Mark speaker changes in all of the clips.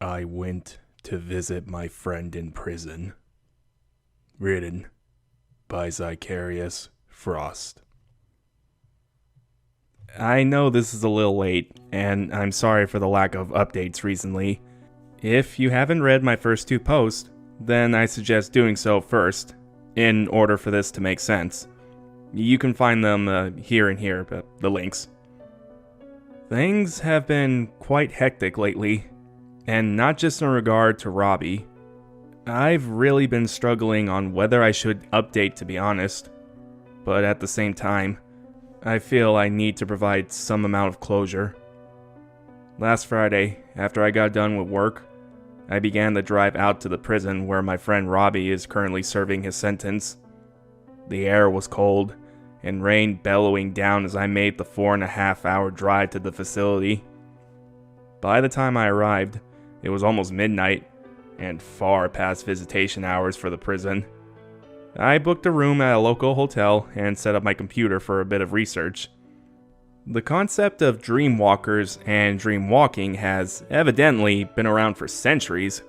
Speaker 1: I went to visit my friend in prison. Written by Zacharius Frost. I know this is a little late, and I'm sorry for the lack of updates recently. If you haven't read my first two posts, then I suggest doing so first, in order for this to make sense. You can find them here and here, the links. Things have been quite hectic lately, and not just in regard to Robbie. I've really been struggling on whether I should update, to be honest. But at the same time, I feel I need to provide some amount of closure. Last Friday, after I got done with work, I began the drive out to the prison where my friend Robbie is currently serving his sentence. The air was cold, and rain bellowing down as I made the 4.5-hour drive to the facility. By the time I arrived, it was almost midnight, and far past visitation hours for the prison. I booked a room at a local hotel and set up my computer for a bit of research. The concept of dream walkers and dream walking has evidently been around for centuries.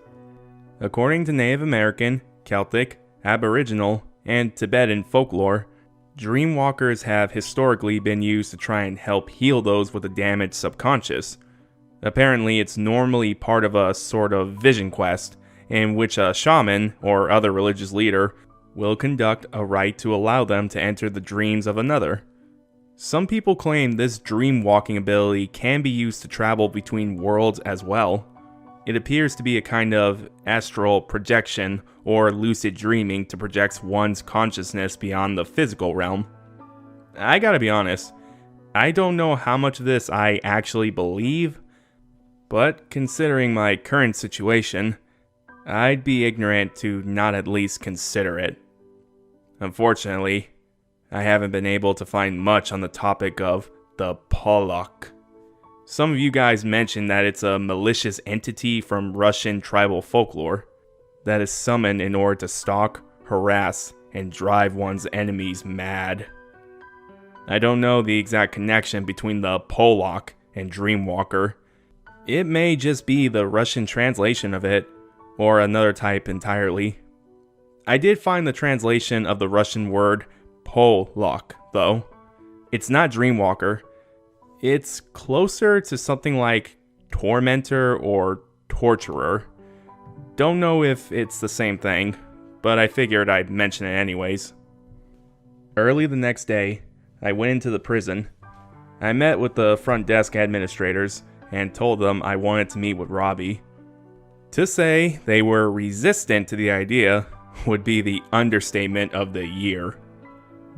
Speaker 1: According to Native American, Celtic, Aboriginal, and Tibetan folklore, dream walkers have historically been used to try and help heal those with a damaged subconscious. Apparently, it's normally part of a sort of vision quest, in which a shaman or other religious leader will conduct a rite to allow them to enter the dreams of another. Some people claim this dream walking ability can be used to travel between worlds as well. It appears to be a kind of astral projection or lucid dreaming to project one's consciousness beyond the physical realm. I gotta be honest, I don't know how much of this I actually believe, but considering my current situation, I'd be ignorant to not at least consider it. Unfortunately, I haven't been able to find much on the topic of the Pollock. Some of you guys mentioned that it's a malicious entity from Russian tribal folklore that is summoned in order to stalk, harass, and drive one's enemies mad. I don't know the exact connection between the Pollock and Dreamwalker. It may just be the Russian translation of it, or another type entirely. I did find the translation of the Russian word Pollock, though. It's not Dreamwalker. It's closer to something like Tormentor or Torturer. Don't know if it's the same thing, but I figured I'd mention it anyways. Early the next day, I went into the prison. I met with the front desk administrators and told them I wanted to meet with Robbie. To say they were resistant to the idea would be the understatement of the year.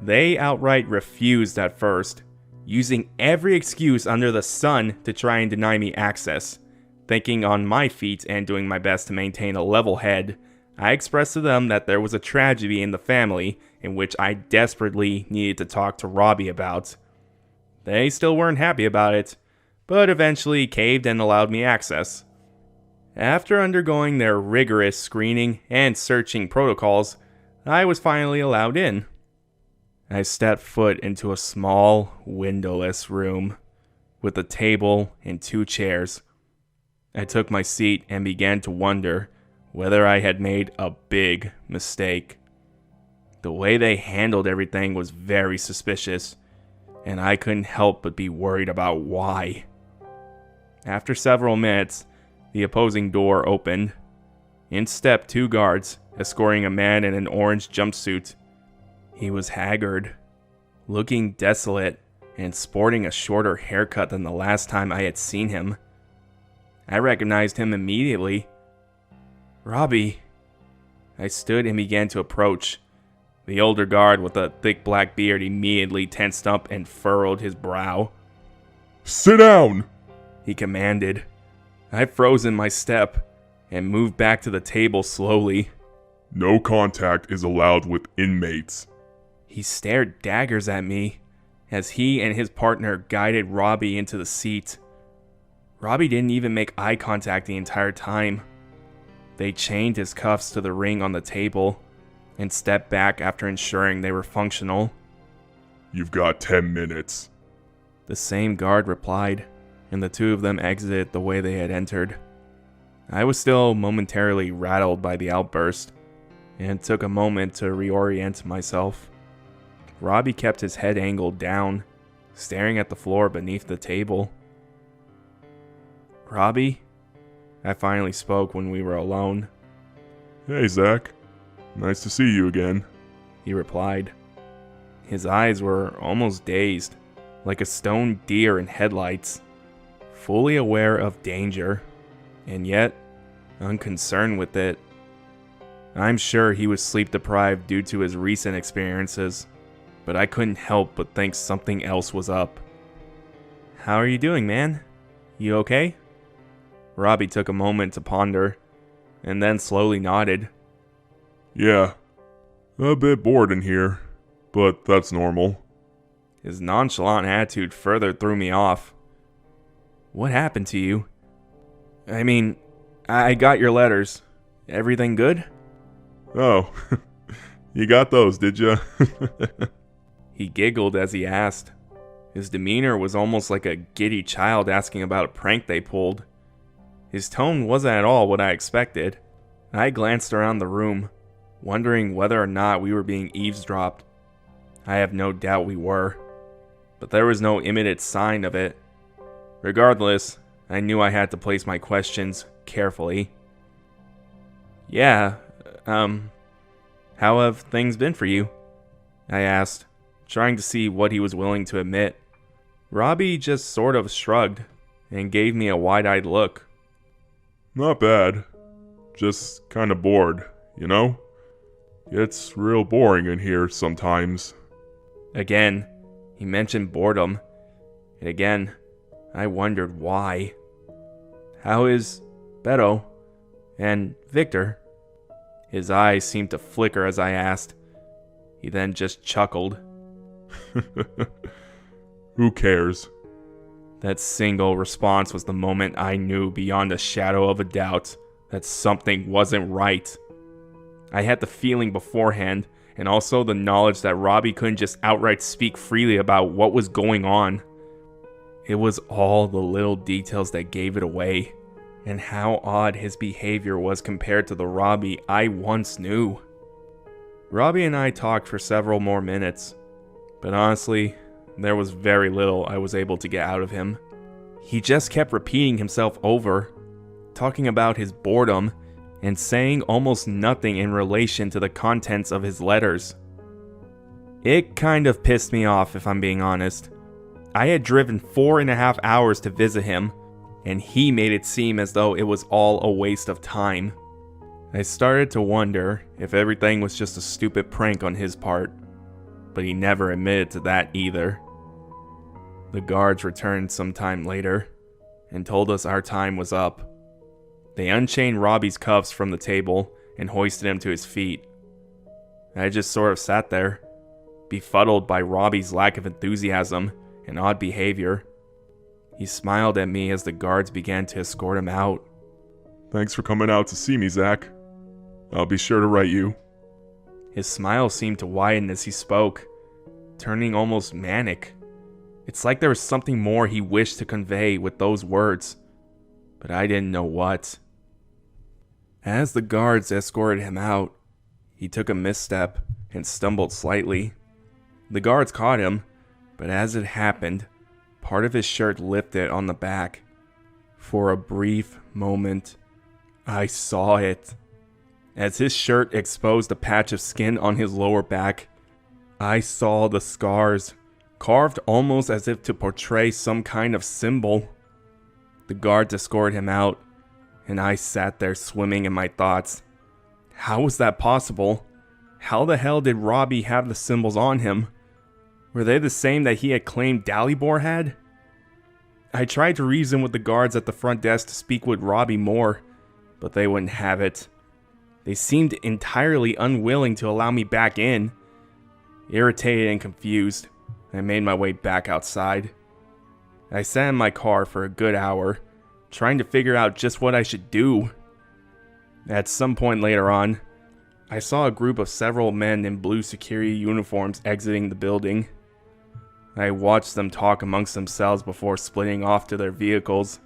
Speaker 1: They outright refused at first, using every excuse under the sun to try and deny me access. Thinking on my feet and doing my best to maintain a level head, I expressed to them that there was a tragedy in the family in which I desperately needed to talk to Robbie about. They still weren't happy about it, but eventually caved and allowed me access. After undergoing their rigorous screening and searching protocols, I was finally allowed in. I stepped foot into a small, windowless room, with a table and 2 chairs. I took my seat and began to wonder whether I had made a big mistake. The way they handled everything was very suspicious, and I couldn't help but be worried about why. After several minutes, the opposing door opened. In stepped 2 guards, escorting a man in an orange jumpsuit. He was haggard, looking desolate, and sporting a shorter haircut than the last time I had seen him. I recognized him immediately. Robbie. I stood and began to approach. The older guard with a thick black beard immediately tensed up and furrowed his brow.
Speaker 2: "Sit down!"
Speaker 1: he commanded. I froze in my step and moved back to the table slowly.
Speaker 2: "No contact is allowed with inmates."
Speaker 1: He stared daggers at me as he and his partner guided Robbie into the seat. Robbie didn't even make eye contact the entire time. They chained his cuffs to the ring on the table and stepped back after ensuring they were functional.
Speaker 2: "You've got 10 minutes.
Speaker 1: The same guard replied, and the two of them exited the way they had entered. I was still momentarily rattled by the outburst, and took a moment to reorient myself. Robbie kept his head angled down, staring at the floor beneath the table. "Robbie?" I finally spoke when we were alone.
Speaker 2: Hey, Zach. Nice to see you again.
Speaker 1: He replied. His eyes were almost dazed, like a stone deer in headlights, fully aware of danger, and yet unconcerned with it. I'm sure he was sleep deprived due to his recent experiences, but I couldn't help but think something else was up. "How are you doing, man? You okay?" Robbie took a moment to ponder, and then slowly nodded.
Speaker 2: Yeah, a bit bored in here, but that's normal.
Speaker 1: His nonchalant attitude further threw me off. "What happened to you? I mean, I got your letters. Everything good?"
Speaker 2: Oh, you got those, did ya?
Speaker 1: He giggled as he asked. His demeanor was almost like a giddy child asking about a prank they pulled. His tone wasn't at all what I expected. I glanced around the room, wondering whether or not we were being eavesdropped. I have no doubt we were, but there was no immediate sign of it. Regardless, I knew I had to place my questions carefully. "Yeah, how have things been for you?" I asked, trying to see what he was willing to admit. Robbie just sort of shrugged and gave me a wide-eyed look.
Speaker 2: Not bad. Just kinda bored, you know? It's real boring in here sometimes.
Speaker 1: Again, he mentioned boredom, and again, I wondered why. "How is Beto and Victor?" His eyes seemed to flicker as I asked. He then just chuckled.
Speaker 2: Who cares?
Speaker 1: That single response was the moment I knew beyond a shadow of a doubt that something wasn't right. I had the feeling beforehand, and also the knowledge that Robbie couldn't just outright speak freely about what was going on. It was all the little details that gave it away, and how odd his behavior was compared to the Robbie I once knew. Robbie and I talked for several more minutes, but honestly, there was very little I was able to get out of him. He just kept repeating himself over, talking about his boredom, and saying almost nothing in relation to the contents of his letters. It kind of pissed me off, if I'm being honest. I had driven 4.5 hours to visit him, and he made it seem as though it was all a waste of time. I started to wonder if everything was just a stupid prank on his part, but he never admitted to that either. The guards returned some time later and told us our time was up. They unchained Robbie's cuffs from the table and hoisted him to his feet. I just sort of sat there, befuddled by Robbie's lack of enthusiasm and odd behavior. He smiled at me as the guards began to escort him out.
Speaker 2: Thanks for coming out to see me, Zach. I'll be sure to write you.
Speaker 1: His smile seemed to widen as he spoke, turning almost manic. It's like there was something more he wished to convey with those words, but I didn't know what. As the guards escorted him out, he took a misstep and stumbled slightly. The guards caught him, but as it happened, part of his shirt lifted on the back. For a brief moment, I saw it. As his shirt exposed a patch of skin on his lower back, I saw the scars, carved almost as if to portray some kind of symbol. The guards escorted him out, and I sat there swimming in my thoughts. How was that possible? How the hell did Robbie have the symbols on him? Were they the same that he had claimed Dalibor had? I tried to reason with the guards at the front desk to speak with Robbie more, but they wouldn't have it. They seemed entirely unwilling to allow me back in. Irritated and confused, I made my way back outside. I sat in my car for a good hour, trying to figure out just what I should do. At some point later on, I saw a group of several men in blue security uniforms exiting the building. I watched them talk amongst themselves before splitting off to their vehicles.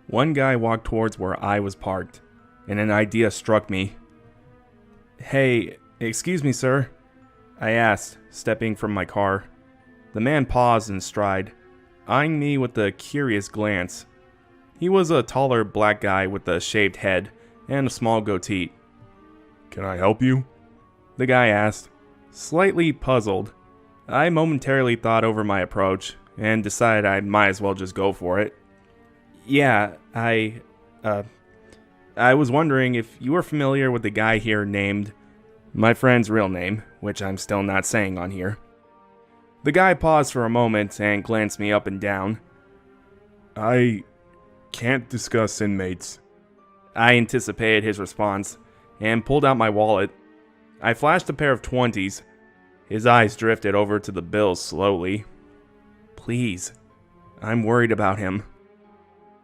Speaker 1: One guy walked towards where I was parked, and an idea struck me. "Hey, excuse me, sir," I asked, stepping from my car. The man paused in stride, eyeing me with a curious glance. He was a taller black guy with a shaved head and a small goatee.
Speaker 2: "Can I help you?"
Speaker 1: The guy asked, slightly puzzled. I momentarily thought over my approach and decided I might as well just go for it. "Yeah, I was wondering if you were familiar with the guy here named..." My friend's real name, which I'm still not saying on here. The guy paused for a moment and glanced me up and down.
Speaker 2: "I can't discuss inmates."
Speaker 1: I anticipated his response and pulled out my wallet. I flashed a pair of 20s. His eyes drifted over to the bills slowly. "Please, I'm worried about him."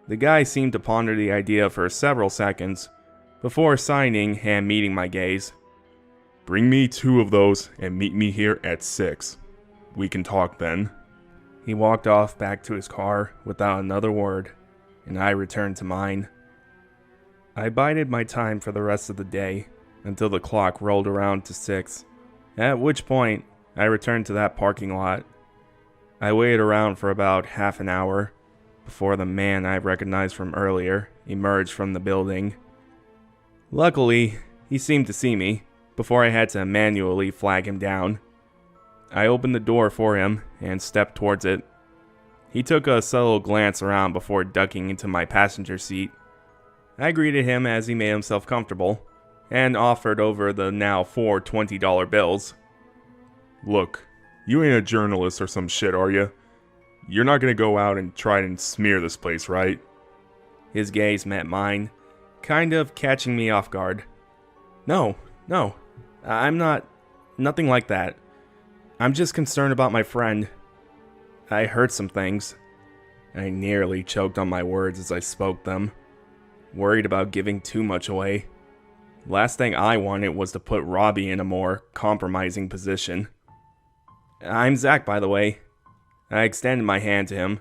Speaker 1: The guy seemed to ponder the idea for several seconds before signing and meeting my gaze.
Speaker 2: "Bring me 2 of those and meet me here at 6. We can talk then."
Speaker 1: He walked off back to his car without another word, and I returned to mine. I bided my time for the rest of the day until the clock rolled around to 6, at which point I returned to that parking lot. I waited around for about half an hour before the man I recognized from earlier emerged from the building. Luckily, he seemed to see me before I had to manually flag him down. I opened the door for him and stepped towards it. He took a subtle glance around before ducking into my passenger seat. I greeted him as he made himself comfortable and offered over the now 4 $20 bills.
Speaker 2: "Look, you ain't a journalist or some shit, are you? You're not gonna go out and try and smear this place, right?"
Speaker 1: His gaze met mine, kind of catching me off guard. No, I'm not. Nothing like that. I'm just concerned about my friend. I heard some things. I nearly choked on my words as I spoke them, worried about giving too much away. Last thing I wanted was to put Robbie in a more compromising position. "I'm Zach, by the way." I extended my hand to him,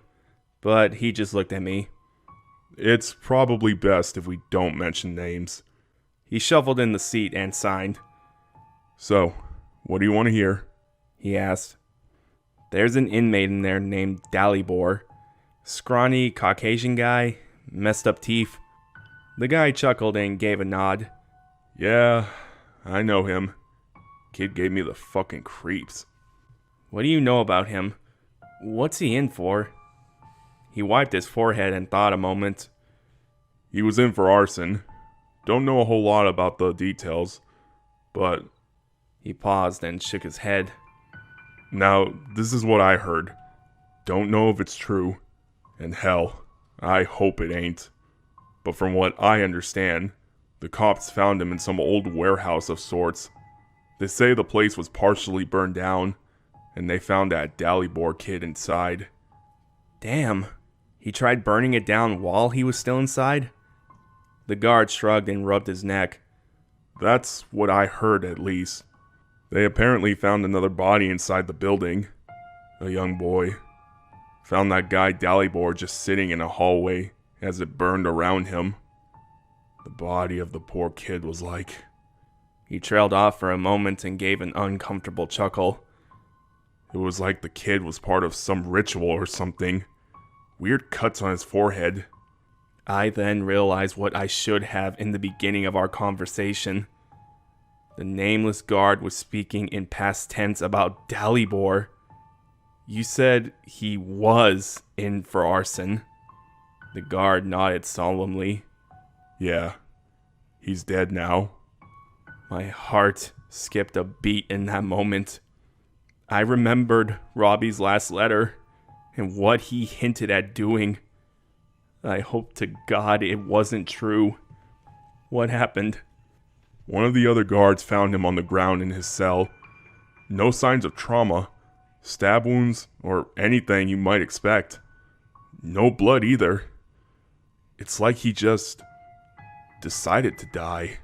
Speaker 1: but he just looked at me.
Speaker 2: "It's probably best if we don't mention names."
Speaker 1: He shuffled in the seat and signed.
Speaker 2: "So, what do you want to hear?"
Speaker 1: He asked. "There's an inmate in there named Dalibor. Scrawny Caucasian guy, messed up teeth." The guy chuckled and gave a nod.
Speaker 2: "Yeah, I know him. Kid gave me the fucking creeps."
Speaker 1: "What do you know about him? What's he in for?" He wiped his forehead and thought a moment.
Speaker 2: "He was in for arson. Don't know a whole lot about the details, but..."
Speaker 1: He paused and shook his head.
Speaker 2: "Now, this is what I heard. Don't know if it's true, and hell, I hope it ain't. But from what I understand, the cops found him in some old warehouse of sorts. They say the place was partially burned down, and they found that Dalibor kid inside."
Speaker 1: "Damn, he tried burning it down while he was still inside?" The guard shrugged and rubbed his neck.
Speaker 2: "That's what I heard, at least. They apparently found another body inside the building. A young boy. Found that guy Dalibor just sitting in a hallway as it burned around him. The body of the poor kid was like..."
Speaker 1: He trailed off for a moment and gave an uncomfortable chuckle.
Speaker 2: "It was like the kid was part of some ritual or something. Weird cuts on his forehead."
Speaker 1: I then realized what I should have in the beginning of our conversation. The nameless guard was speaking in past tense about Dalibor. "You said he was in for arson." The guard nodded solemnly.
Speaker 2: "Yeah, he's dead now."
Speaker 1: My heart skipped a beat in that moment. I remembered Robbie's last letter and what he hinted at doing. I hope to God it wasn't true. What happened?
Speaker 2: "One of the other guards found him on the ground in his cell. No signs of trauma, stab wounds, or anything you might expect. No blood either. It's like he just decided to die.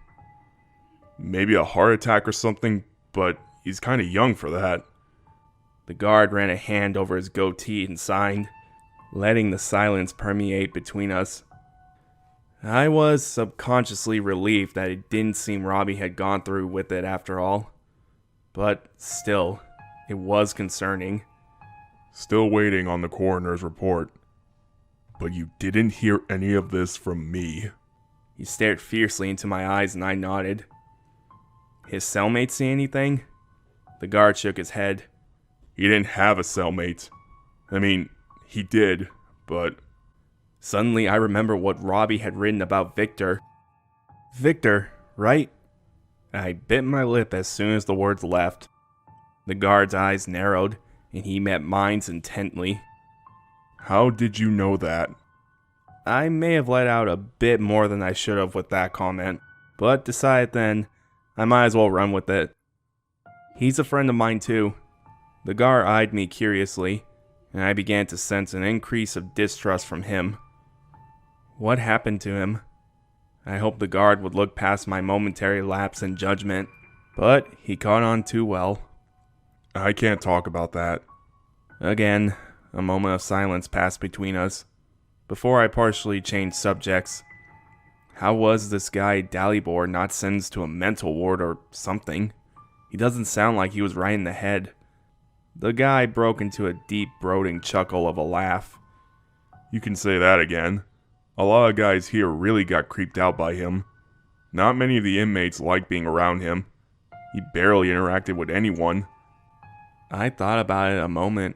Speaker 2: Maybe a heart attack or something, but he's kind of young for that."
Speaker 1: The guard ran a hand over his goatee and signed, letting the silence permeate between us. I was subconsciously relieved that it didn't seem Robbie had gone through with it after all. But still, it was concerning.
Speaker 2: Still waiting on the coroner's report. But you didn't hear any of this from me.
Speaker 1: He stared fiercely into my eyes and I nodded. His cellmate see anything? The guard shook his head.
Speaker 2: He didn't have a cellmate. I mean, he did, but...
Speaker 1: Suddenly I remember what Robbie had written about Victor. Victor, right? I bit my lip as soon as the words left. The guard's eyes narrowed, and he met mine intently.
Speaker 2: How did you know that?
Speaker 1: I may have let out a bit more than I should have with that comment, but decided then I might as well run with it. He's a friend of mine too. The guard eyed me curiously, and I began to sense an increase of distrust from him. What happened to him? I hoped the guard would look past my momentary lapse in judgment, but he caught on too well.
Speaker 2: I can't talk about that.
Speaker 1: Again, a moment of silence passed between us, before I partially changed subjects. How was this guy Dalibor not sentenced to a mental ward or something? He doesn't sound like he was right in the head. The guy broke into a deep, brooding chuckle of a laugh.
Speaker 2: You can say that again. A lot of guys here really got creeped out by him. Not many of the inmates liked being around him. He barely interacted with anyone.
Speaker 1: I thought about it a moment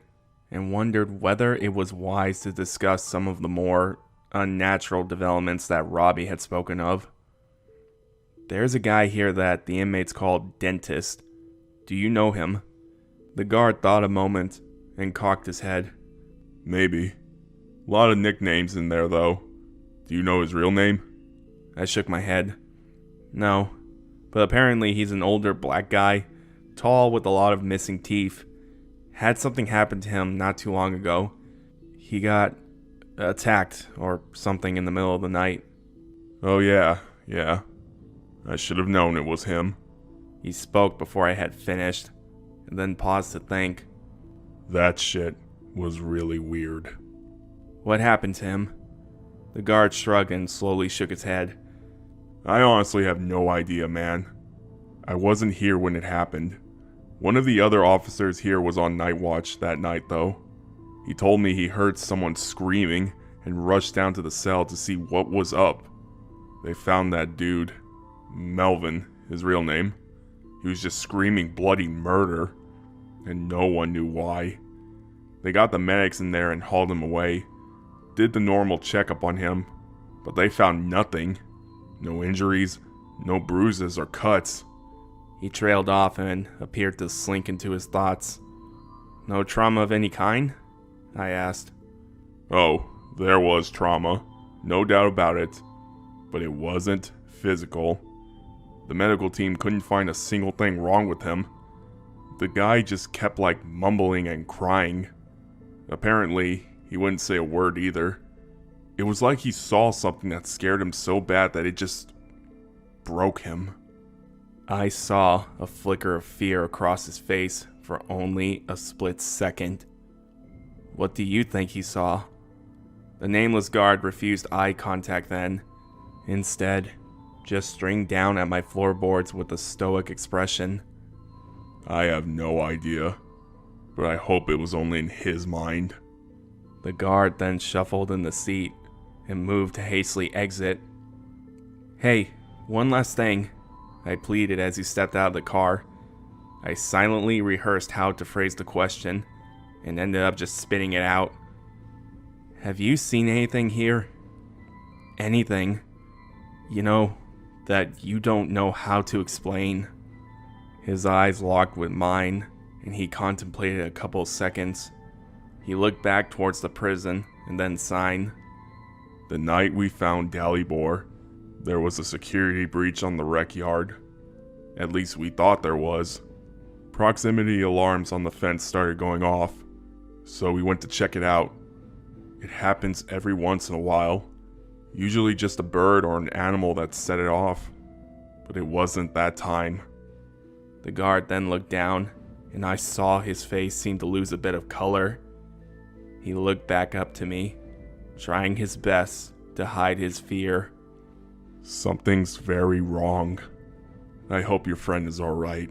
Speaker 1: and wondered whether it was wise to discuss some of the more unnatural developments that Robbie had spoken of. There's a guy here that the inmates called Dentist. Do you know him? The guard thought a moment and cocked his head.
Speaker 2: Maybe. A lot of nicknames in there, though. Do you know his real name?
Speaker 1: I shook my head. No, but apparently he's an older black guy, tall with a lot of missing teeth. Had something happen to him not too long ago. He got attacked or something in the middle of the night.
Speaker 2: Oh yeah. I should have known it was him.
Speaker 1: He spoke before I had finished, and then paused to think.
Speaker 2: That shit was really weird.
Speaker 1: What happened to him? The guard shrugged and slowly shook his head.
Speaker 2: I honestly have no idea, man. I wasn't here when it happened. One of the other officers here was on night watch that night, though. He told me he heard someone screaming and rushed down to the cell to see what was up. They found that dude, Melvin, his real name. He was just screaming bloody murder, and no one knew why. They got the medics in there and hauled him away. Did the normal checkup on him, but they found nothing. No injuries, no bruises or cuts.
Speaker 1: He trailed off and appeared to slink into his thoughts. No trauma of any kind? I asked.
Speaker 2: Oh, there was trauma, no doubt about it, but it wasn't physical. The medical team couldn't find a single thing wrong with him. The guy just kept mumbling and crying. Apparently, he wouldn't say a word either. It was like he saw something that scared him so bad that it just broke him.
Speaker 1: I saw a flicker of fear across his face for only a split second. What do you think he saw? The nameless guard refused eye contact then. Instead, just staring down at my floorboards with a stoic expression.
Speaker 2: I have no idea, but I hope it was only in his mind.
Speaker 1: The guard then shuffled in the seat and moved to hastily exit. Hey, one last thing, I pleaded as he stepped out of the car. I silently rehearsed how to phrase the question and ended up just spitting it out. Have you seen anything here? Anything, that you don't know how to explain? His eyes locked with mine, and he contemplated a couple seconds. He looked back towards the prison and then sighed.
Speaker 2: The night we found Dalibor, there was a security breach on the rec yard. At least we thought there was. Proximity alarms on the fence started going off, so we went to check it out. It happens every once in a while, usually just a bird or an animal that set it off, but it wasn't that time.
Speaker 1: The guard then looked down, and I saw his face seem to lose a bit of color. He looked back up to me, trying his best to hide his fear.
Speaker 2: Something's very wrong. I hope your friend is alright.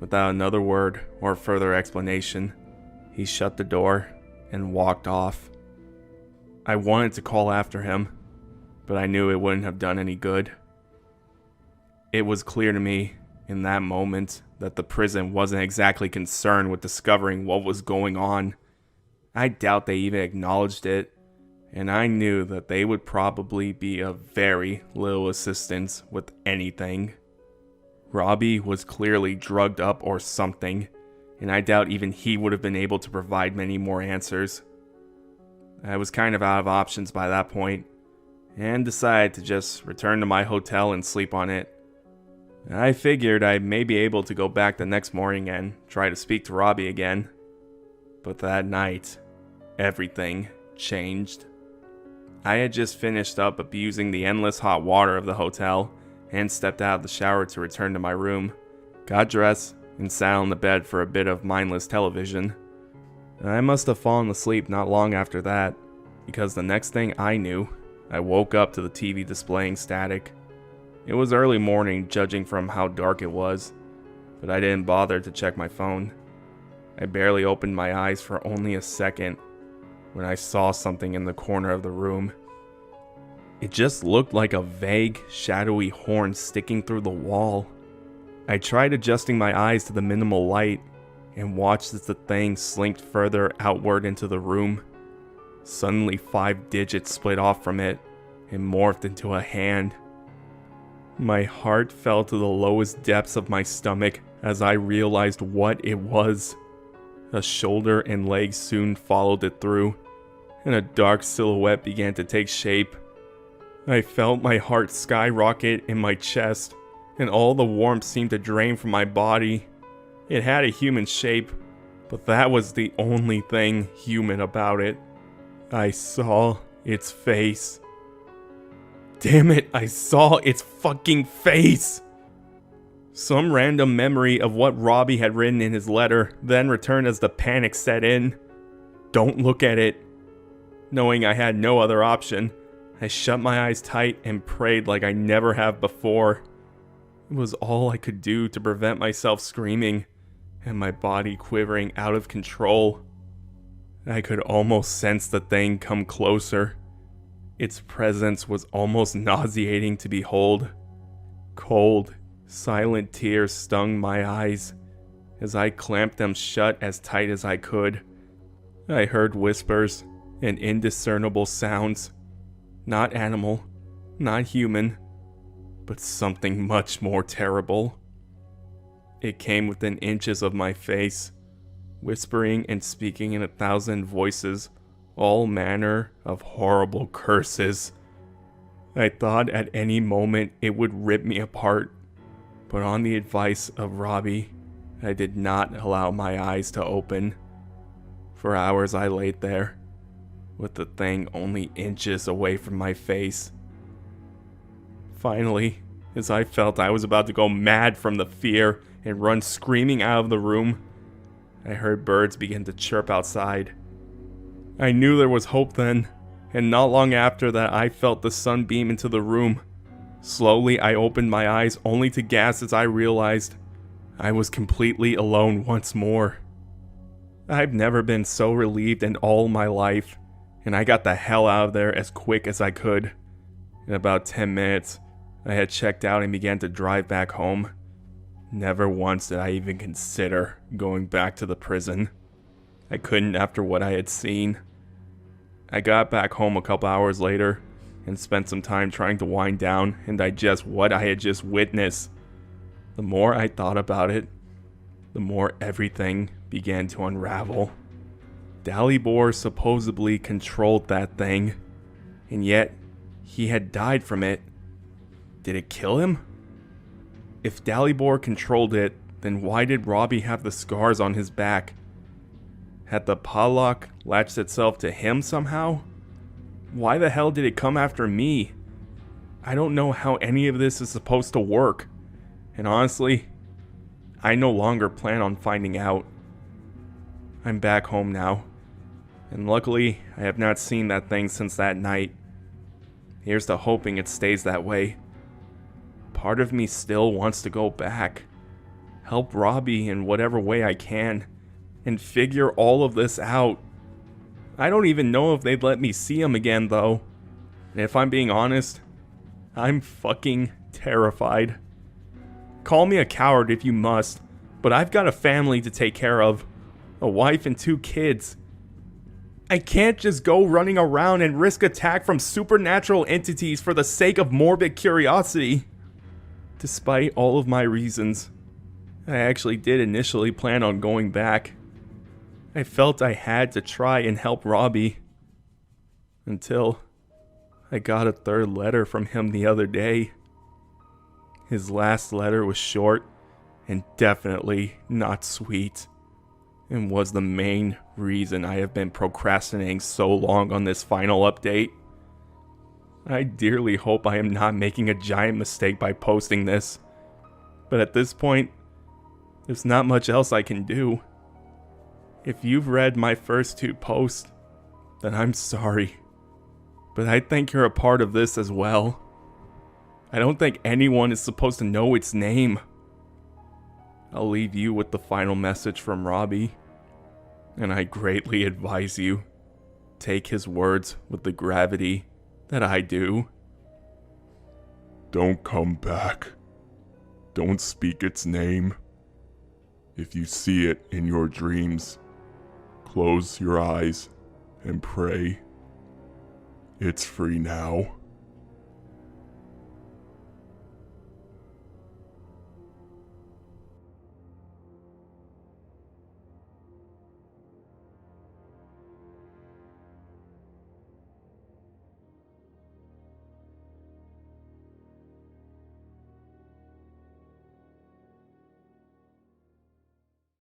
Speaker 1: Without another word or further explanation, he shut the door and walked off. I wanted to call after him, but I knew it wouldn't have done any good. It was clear to me in that moment that the prison wasn't exactly concerned with discovering what was going on. I doubt they even acknowledged it, and I knew that they would probably be of very little assistance with anything. Robbie was clearly drugged up or something, and I doubt even he would have been able to provide many more answers. I was kind of out of options by that point, and decided to just return to my hotel and sleep on it. I figured I may be able to go back the next morning and try to speak to Robbie again. But that night, everything changed. I had just finished up abusing the endless hot water of the hotel and stepped out of the shower to return to my room, got dressed, and sat on the bed for a bit of mindless television. I must have fallen asleep not long after that, because the next thing I knew, I woke up to the TV displaying static. It was early morning, judging from how dark it was, but I didn't bother to check my phone. I barely opened my eyes for only a second when I saw something in the corner of the room. It just looked like a vague, shadowy horn sticking through the wall. I tried adjusting my eyes to the minimal light and watched as the thing slinked further outward into the room. Suddenly 5 digits split off from it and morphed into a hand. My heart fell to the lowest depths of my stomach as I realized what it was. A shoulder and leg soon followed it through, and a dark silhouette began to take shape. I felt my heart skyrocket in my chest, and all the warmth seemed to drain from my body. It had a human shape, but that was the only thing human about it. I saw its face. Damn it, I saw its fucking face! Some random memory of what Robbie had written in his letter then returned as the panic set in. Don't look at it. Knowing I had no other option, I shut my eyes tight and prayed like I never have before. It was all I could do to prevent myself screaming and my body quivering out of control. I could almost sense the thing come closer. Its presence was almost nauseating to behold. Cold, silent tears stung my eyes as I clamped them shut as tight as I could. I heard whispers and indiscernible sounds. Not animal, not human, but something much more terrible. It came within inches of my face, whispering and speaking in 1,000 voices, all manner of horrible curses. I thought at any moment it would rip me apart, but on the advice of Robbie, I did not allow my eyes to open. For hours I laid there, with the thing only inches away from my face. Finally, as I felt I was about to go mad from the fear and run screaming out of the room, I heard birds begin to chirp outside. I knew there was hope then, and not long after that I felt the sun beam into the room. Slowly I opened my eyes only to gasp as I realized I was completely alone once more. I've never been so relieved in all my life, and I got the hell out of there as quick as I could. In about 10 minutes, I had checked out and began to drive back home. Never once did I even consider going back to the prison. I couldn't after what I had seen. I got back home a couple hours later and spent some time trying to wind down and digest what I had just witnessed. The more I thought about it, the more everything began to unravel. Dalibor supposedly controlled that thing, and yet he had died from it. Did it kill him? If Dalibor controlled it, then why did Robbie have the scars on his back? Had the padlock latched itself to him somehow? Why the hell did it come after me? I don't know how any of this is supposed to work. And honestly, I no longer plan on finding out. I'm back home now, and luckily I have not seen that thing since that night. Here's to hoping it stays that way. Part of me still wants to go back, help Robbie in whatever way I can, and figure all of this out. I don't even know if they'd let me see him again, though. And if I'm being honest, I'm fucking terrified. Call me a coward if you must, but I've got a family to take care of, a wife and 2 kids. I can't just go running around and risk attack from supernatural entities for the sake of morbid curiosity. Despite all of my reasons, I actually did initially plan on going back. I felt I had to try and help Robbie. Until I got a 3rd letter from him the other day. His last letter was short and definitely not sweet, and was the main reason I have been procrastinating so long on this final update. I dearly hope I am not making a giant mistake by posting this, but at this point, there's not much else I can do. If you've read my first 2 posts, then I'm sorry, but I think you're a part of this as well. I don't think anyone is supposed to know its name. I'll leave you with the final message from Robbie, and I greatly advise you take his words with the gravity that I do.
Speaker 2: Don't come back. Don't speak its name. If you see it in your dreams, close your eyes and pray. It's free now.